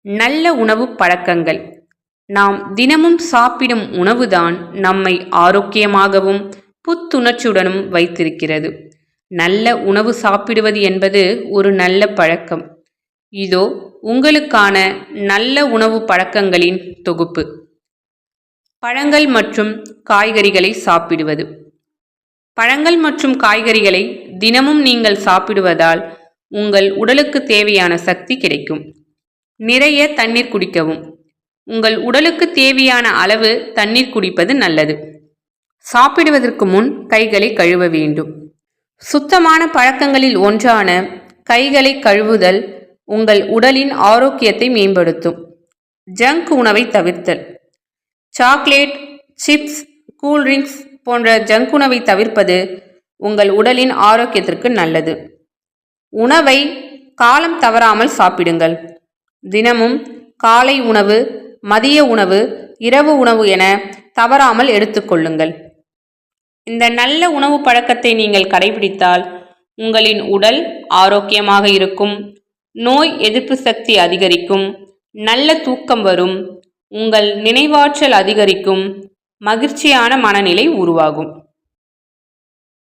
நல்ல உணவு பழக்கங்கள். நாம் தினமும் சாப்பிடும் உணவுதான் நம்மை ஆரோக்கியமாகவும் புத்துணர்ச்சியுடனும் வைத்திருக்கிறது. நல்ல உணவு சாப்பிடுவது என்பது ஒரு நல்ல பழக்கம். இதோ உங்களுக்கான நல்ல உணவு பழக்கங்களின் தொகுப்பு. பழங்கள் மற்றும் காய்கறிகளை சாப்பிடுவது. பழங்கள் மற்றும் காய்கறிகளை தினமும் நீங்கள் சாப்பிடுவதால் உங்கள் உடலுக்கு தேவையான சக்தி கிடைக்கும். நிறைய தண்ணீர் குடிக்கவும். உங்கள் உடலுக்கு தேவையான அளவு தண்ணீர் குடிப்பது நல்லது. சாப்பிடுவதற்கு முன் கைகளை கழுவ வேண்டும். சுத்தமான பழக்கங்களில் ஒன்றான கைகளை கழுவுதல் உங்கள் உடலின் ஆரோக்கியத்தை மேம்படுத்தும். ஜங்க் உணவை தவிர்த்தல். சாக்லேட், சிப்ஸ், கூல்ட்ரிங்க்ஸ் போன்ற ஜங்க் உணவை தவிர்ப்பது உங்கள் உடலின் ஆரோக்கியத்திற்கு நல்லது. உணவை காலம் தவறாமல் சாப்பிடுங்கள். தினமும் காலை உணவு, மதிய உணவு, இரவு உணவு என தவறாமல் எடுத்துக்கொள்ளுங்கள். இந்த நல்ல உணவு பழக்கத்தை நீங்கள் கடைபிடித்தால் உங்களின் உடல் ஆரோக்கியமாக இருக்கும், நோய் எதிர்ப்பு சக்தி அதிகரிக்கும், நல்ல தூக்கம் வரும், உங்கள் நினைவாற்றல் அதிகரிக்கும், மகிழ்ச்சியான மனநிலை உருவாகும்.